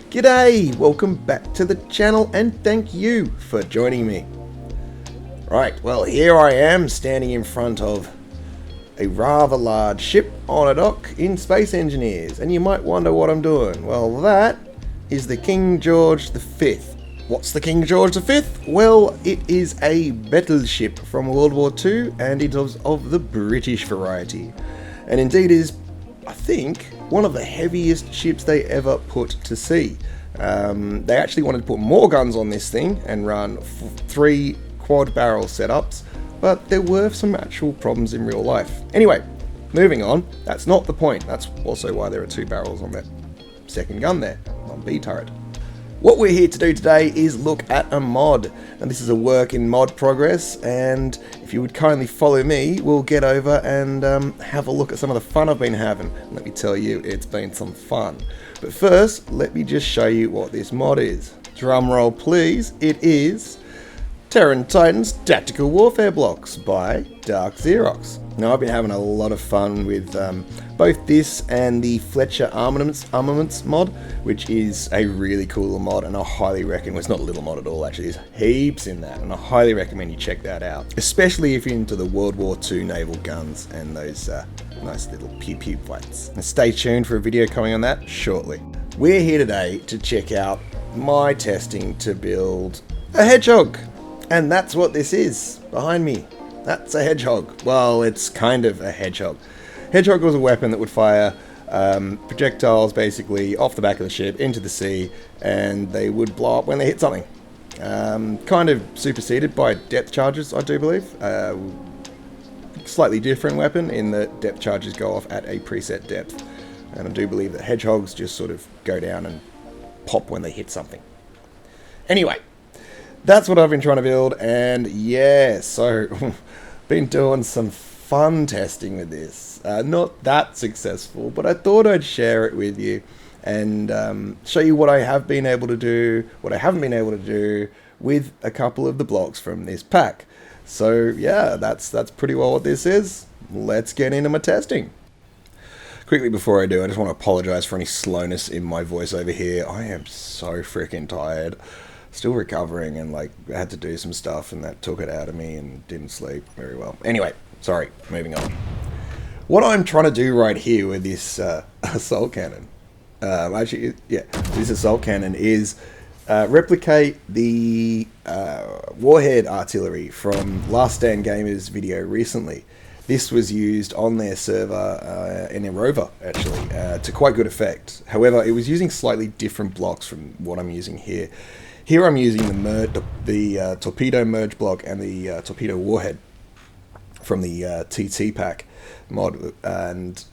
G'day! Welcome back to the channel and thank you for joining me. Right, well here I am standing in front of a rather large ship on a dock in Space Engineers, and you might wonder what I'm doing. Well, that is the King George V. What's the King George V? Well, it is a battleship from World War II and it is of the British variety. And indeed is, I think, one of the heaviest ships they ever put to sea. They actually wanted to put more guns on this thing and run 3 quad barrel setups, but there were some actual problems in real life. Anyway, moving on, that's not the point. That's also why there are 2 barrels on that second gun there, on B turret. What we're here to do today is look at a mod, and this is a work in mod progress, and if you would kindly follow me, we'll get over and have a look at some of the fun I've been having. Let me tell you, it's been some fun. But first, let me just show you what this mod is. Drum roll please, it is Terran Titans Tactical Warfare Blocks by Dark Xerox. Now I've been having a lot of fun with both this and the Fletcher Armaments mod, which is a really cool little mod, and I highly recommend, well, it's not a little mod at all actually, there's heaps in that, and I highly recommend you check that out, especially if you're into the World War II naval guns and those nice little pew pew fights. And stay tuned for a video coming on that shortly. We're here today to check out my testing to build a hedgehog. And that's what this is, behind me. That's a hedgehog. Well, it's kind of a hedgehog. Hedgehog was a weapon that would fire projectiles basically off the back of the ship into the sea, and they would blow up when they hit something. Kind of superseded by depth charges, I do believe. Slightly different weapon in that depth charges go off at a preset depth. And I do believe that hedgehogs just sort of go down and pop when they hit something. Anyway. That's what I've been trying to build, and yeah, so been doing some fun testing with this. Not that successful, but I thought I'd share it with you and show you what I have been able to do, what I haven't been able to do with a couple of the blocks from this pack. So yeah, that's pretty well what this is. Let's get into my testing. Quickly before I do, I just want to apologize for any slowness in my voice over here. I am so freaking tired. Still recovering, and like I had to do some stuff and that took it out of me and didn't sleep very well. Anyway, sorry, moving on. What I'm trying to do right here with this assault cannon, this assault cannon is replicate the warhead artillery from Last Stand Gamers video recently. This was used on their server in a rover, actually, to quite good effect. However, it was using slightly different blocks from what I'm using here. Here I'm using the torpedo merge block and the torpedo warhead from the TT pack mod, and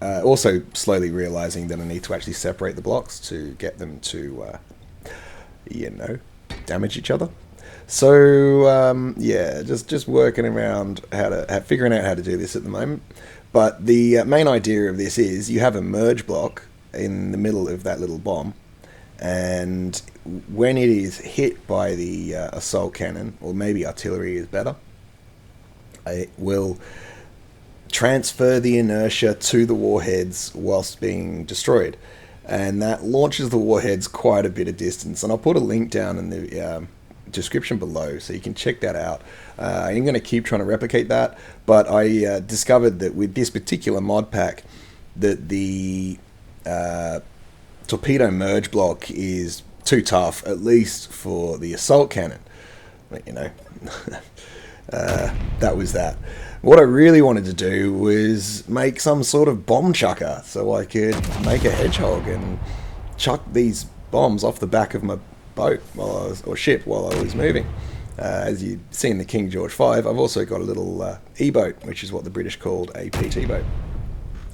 also slowly realizing that I need to actually separate the blocks to get them to, damage each other. So yeah, just working around figuring out how to do this at the moment. But the main idea of this is you have a merge block in the middle of that little bomb. And when it is hit by the assault cannon, or maybe artillery is better, it will transfer the inertia to the warheads whilst being destroyed. And that launches the warheads quite a bit of distance. And I'll put a link down in the description below so you can check that out. I'm going to keep trying to replicate that, but I discovered that with this particular mod pack that the torpedo merge block is too tough, at least for the assault cannon. But, that was that. What I really wanted to do was make some sort of bomb chucker so I could make a hedgehog and chuck these bombs off the back of my boat ship while I was moving. As you see in the King George V, I've also got a little E-boat, which is what the British called a PT boat.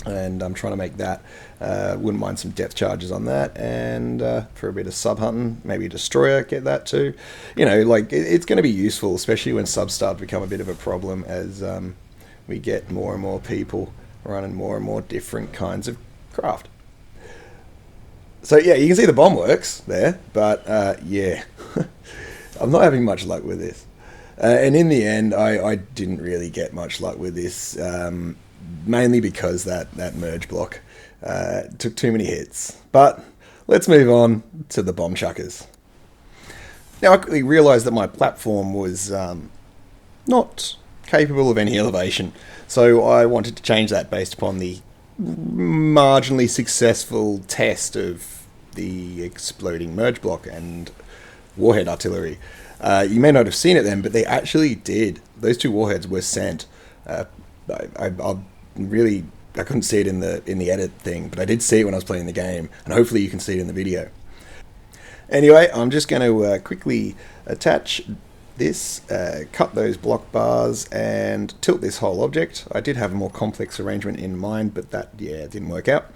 And I'm trying to make that. Wouldn't mind some depth charges on that, and for a bit of sub hunting, maybe a destroyer, get that too. It's going to be useful, especially when subs start to become a bit of a problem as we get more and more people running more and more different kinds of craft. So yeah, you can see the bomb works there, but yeah, I'm not having much luck with this. And in the end, I didn't really get much luck with this. Mainly because that merge block took too many hits. But let's move on to the bomb chuckers. Now, I quickly realised that my platform was not capable of any elevation, so I wanted to change that based upon the marginally successful test of the exploding merge block and warhead artillery. You may not have seen it then, but they actually did. Those two warheads were sent. I couldn't see it in the edit thing, but I did see it when I was playing the game, and hopefully you can see it in the video. Anyway, I'm just going to quickly attach this, cut those block bars, and tilt this whole object. I did have a more complex arrangement in mind, but that, didn't work out.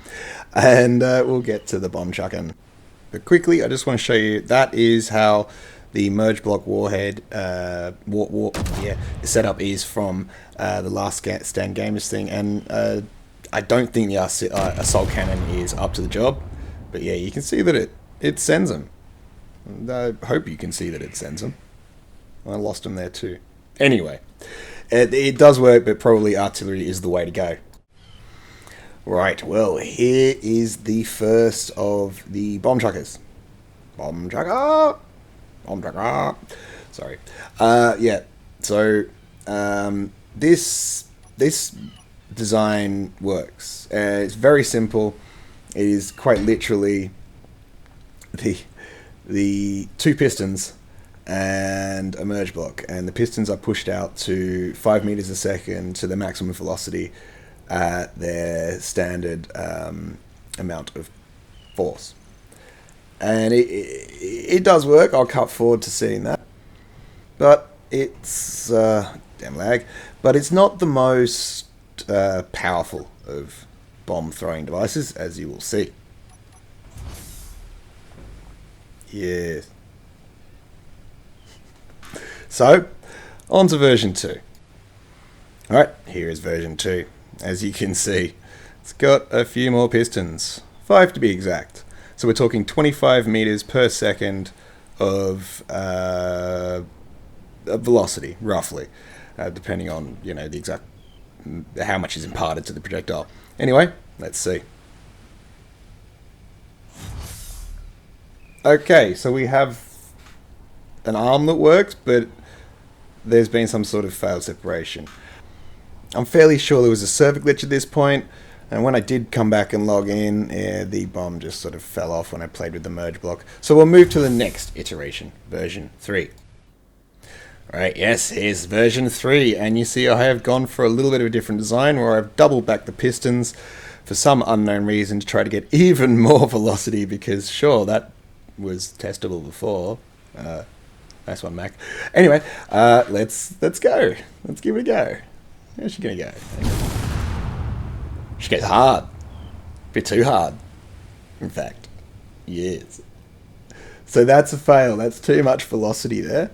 And we'll get to the bomb chucking. But quickly, I just want to show you, that is how the merge block warhead the setup is from the Last Stand Gamers thing, and I don't think the assault cannon is up to the job, but yeah, you can see that it sends them. I hope you can see that it sends them. I lost them there too. Anyway, it does work, but probably artillery is the way to go. Right, well, here is the first of the bomb chuckers. Bomb chucker! Bomb chucker! Sorry. So this design works. It's very simple. It is quite literally the two pistons and a merge block, and the pistons are pushed out to 5 meters a second to the maximum velocity at their standard amount of force. And it does work. I'll cut forward to seeing that, but it's damn lag, but it's not the most powerful of bomb throwing devices, as you will see. Yes. So, on to version 2. Alright, here is version 2. As you can see, it's got a few more pistons. 5 to be exact. So we're talking 25 meters per second of velocity, roughly. Depending on, the exact, how much is imparted to the projectile. Anyway, let's see. Okay, so we have an arm that works, but there's been some sort of failed separation. I'm fairly sure there was a server glitch at this point, and when I did come back and log in, the bomb just sort of fell off when I played with the merge block. So we'll move to the next iteration, version 3. Right, yes, here's version 3, and you see I have gone for a little bit of a different design where I've doubled back the pistons for some unknown reason to try to get even more velocity, because sure, that was testable before. Nice one, Mac. Anyway, let's go. Let's give it a go. How's she gonna go? She goes hard. A bit too hard, in fact. Yes. So that's a fail. That's too much velocity there.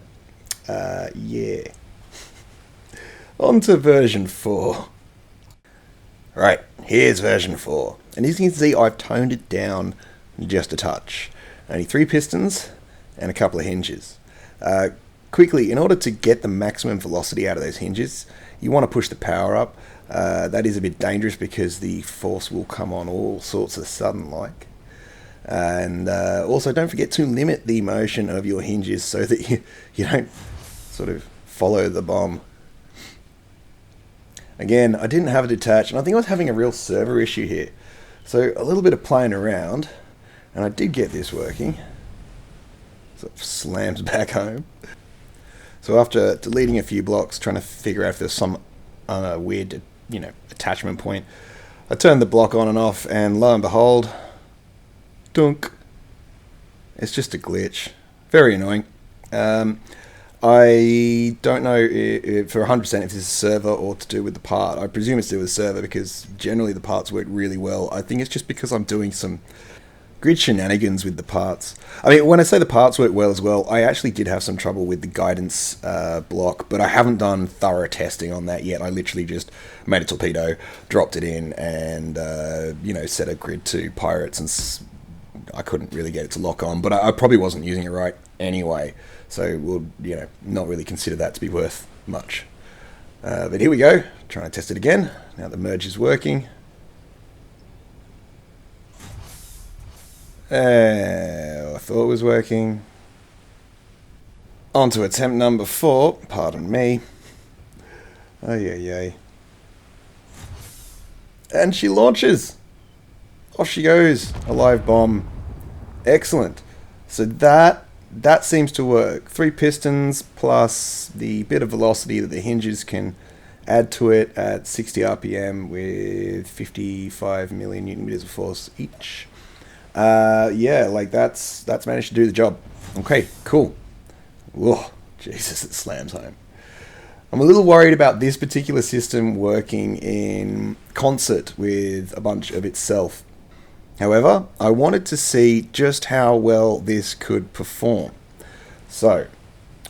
Yeah. On to version 4. Right, here's version 4. And as you can see, I've toned it down just a touch. Only 3 pistons and a couple of hinges. Quickly, in order to get the maximum velocity out of those hinges, you want to push the power up. That is a bit dangerous because the force will come on all sorts of sudden like. And also don't forget to limit the motion of your hinges so that you don't sort of follow the bomb. Again, I didn't have it attached, and I think I was having a real server issue here. So a little bit of playing around, and I did get this working. So it slams back home. So after deleting a few blocks, trying to figure out if there's some weird, attachment point, I turned the block on and off, and lo and behold, dunk. It's just a glitch. Very annoying. I don't know if for 100% if this is server or to do with the part. I presume it's to do with server because generally the parts work really well. I think it's just because I'm doing some grid shenanigans with the parts. I mean, when I say the parts work well as well, I actually did have some trouble with the guidance block, but I haven't done thorough testing on that yet. I literally just made a torpedo, dropped it in, and set a grid to pirates, and I couldn't really get it to lock on, but I probably wasn't using it right anyway. So we'll, not really consider that to be worth much. But here we go, trying to test it again. Now the merge is working. I thought it was working. On to attempt number 4. Pardon me. Oh, yeah. And she launches. Off she goes. A live bomb. Excellent. So that seems to work. 3 pistons plus the bit of velocity that the hinges can add to it at 60 RPM with 55 million Newton meters of force each. Yeah, like that's managed to do the job. Okay, cool. Whoa, Jesus, it slams home. I'm a little worried about this particular system working in concert with a bunch of itself. However, I wanted to see just how well this could perform. So,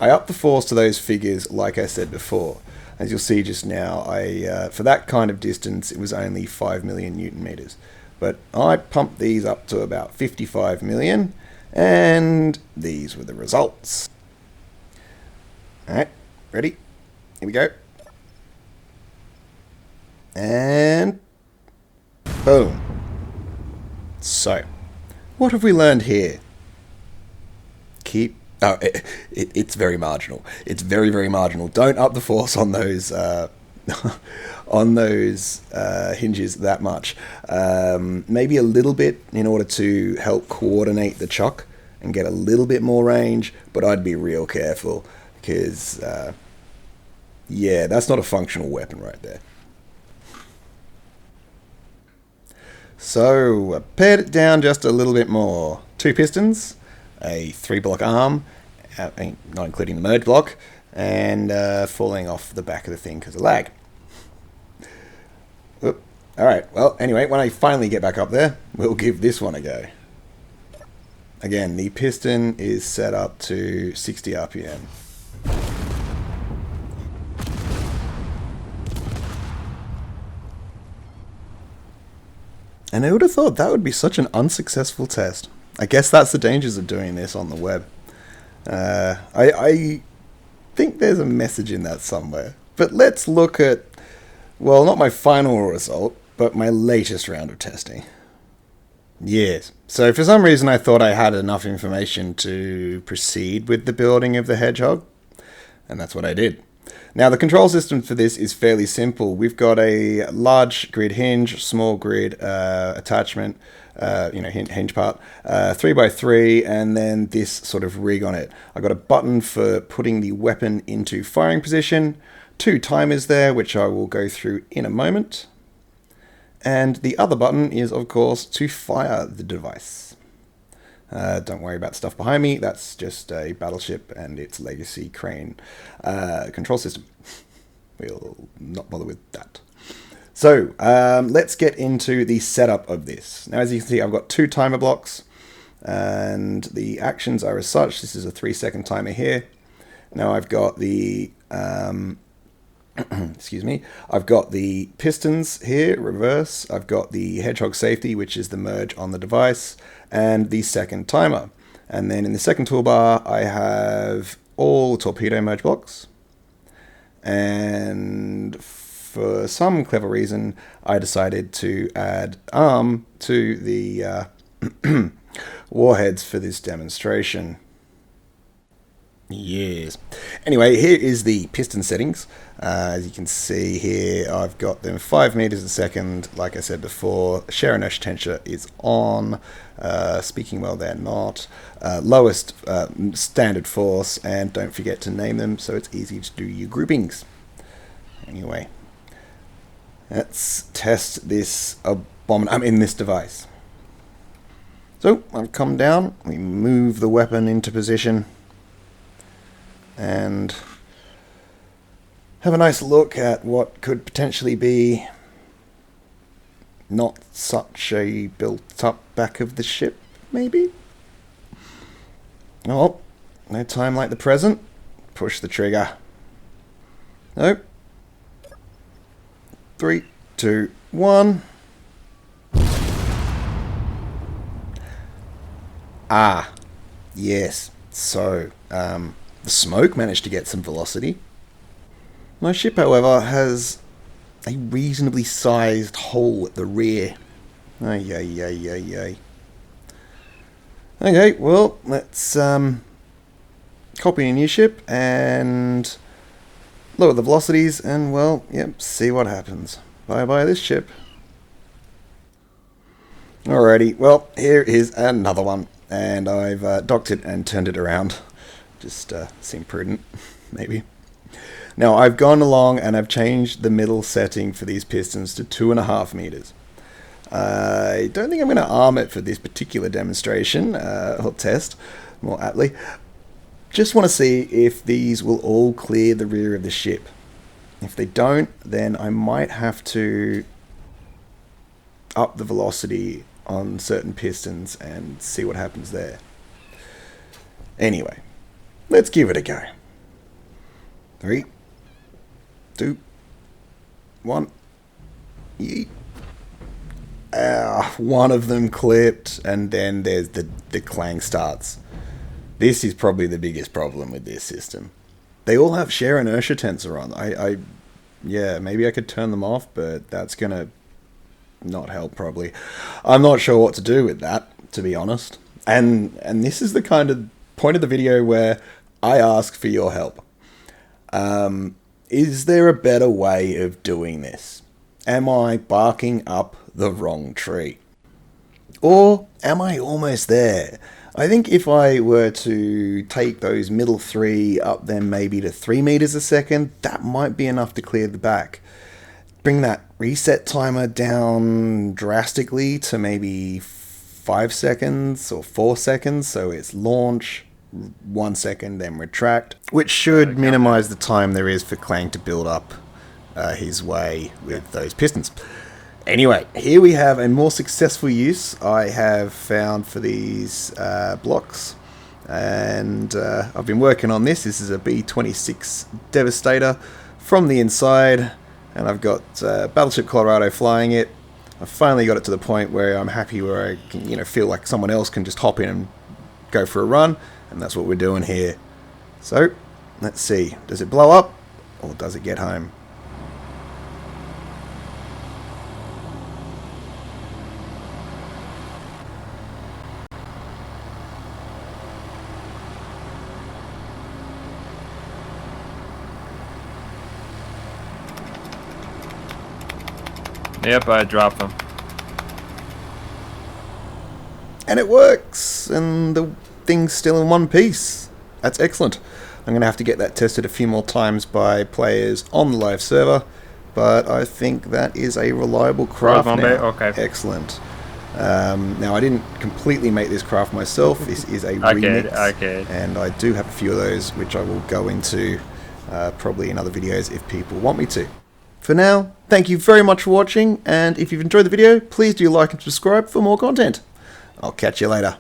I upped the force to those figures like I said before. As you'll see just now, for that kind of distance, it was only 5 million Newton meters. But I pumped these up to about 55 million, and these were the results. Alright, ready? Here we go. And boom. So, what have we learned here? It's very marginal. It's very, very marginal. Don't up the force on those hinges that much. Maybe a little bit in order to help coordinate the chuck and get a little bit more range, but I'd be real careful because, yeah, that's not a functional weapon right there. So, pared it down just a little bit more. 2 pistons, a 3-block arm, not including the merge block, and falling off the back of the thing because of lag. Alright, well, anyway, when I finally get back up there, we'll give this one a go. Again, the piston is set up to 60 RPM. And I would have thought that would be such an unsuccessful test. I guess that's the dangers of doing this on the web. I think there's a message in that somewhere. But let's look at, well, not my final result, but my latest round of testing. Yes. So for some reason I thought I had enough information to proceed with the building of the Hedgehog. And that's what I did. Now, the control system for this is fairly simple. We've got a large grid hinge, small grid attachment, hinge part, 3x3, and then this sort of rig on it. I've got a button for putting the weapon into firing position, 2 timers there, which I will go through in a moment. And the other button is, of course, to fire the device. Don't worry about the stuff behind me. That's just a battleship and its legacy crane control system. We'll not bother with that. So let's get into the setup of this. Now, as you can see, I've got 2 timer blocks, and the actions are as such. This is a 3-second timer here. Now I've got the excuse me. I've got the pistons here, reverse. I've got the Hedgehog safety, which is the merge on the device, and the second timer. And then in the second toolbar, I have all torpedo merge blocks. And for some clever reason, I decided to add arm to the warheads for this demonstration. Yes. Anyway, here is the piston settings. As you can see here, I've got them 5 meters a second. Like I said before, shear inertia tensor is on. Speaking well, they're not. Lowest standard force, and don't forget to name them so it's easy to do your groupings. Anyway, let's test this this device. So I've come down. We move the weapon into position and have a nice look at what could potentially be not such a built-up back of the ship, maybe? Oh, no time like the present. Push the trigger. Nope. 3, 2, 1. Ah, yes. So, the smoke managed to get some velocity. My ship, however, has a reasonably sized hole at the rear. Ay. Okay, well, let's copy a new ship and lower the velocities and, well, yep, see what happens. Bye-bye this ship. Alrighty, well, here is another one. And I've docked it and turned it around. Just seemed prudent, maybe. Now, I've gone along and I've changed the middle setting for these pistons to 2.5 meters. I don't think I'm going to arm it for this particular demonstration, or test, more aptly. Just want to see if these will all clear the rear of the ship. If they don't, then I might have to up the velocity on certain pistons and see what happens there. Anyway, let's give it a go. 3, 2, 1. Yeet. One of them clipped, and then there's the clang starts. This is probably the biggest problem with this system. They all have share inertia tensor on. Yeah, maybe I could turn them off, but that's gonna not help probably. I'm not sure what to do with that, to be honest. And this is the kind of point of the video where I ask for your help. Is there a better way of doing this? Am I barking up the wrong tree? Or am I almost there? I think if I were to take those middle 3 up then maybe to 3 meters a second, that might be enough to clear the back. Bring that reset timer down drastically to maybe 5 seconds or 4 seconds, so it's launch, 1 second, then retract, which should minimize the time there is for Clang to build up his way with those pistons. Anyway, here we have a more successful use I have found for these blocks, and I've been working on this. This is a B-26 Devastator from the inside, and I've got Battleship Colorado flying it. I've finally got it to the point where I'm happy where I can, feel like someone else can just hop in and go for a run, and that's what we're doing here. So, let's see. Does it blow up, or does it get home? Yep, I dropped them. And it works, and the thing's still in one piece. That's excellent. I'm going to have to get that tested a few more times by players on the live server, but I think that is a reliable craft now. Okay. Excellent. Now, I didn't completely make this craft myself. This is a remix, and I do have a few of those, which I will go into probably in other videos if people want me to. For now, thank you very much for watching, and if you've enjoyed the video, please do like and subscribe for more content. I'll catch you later.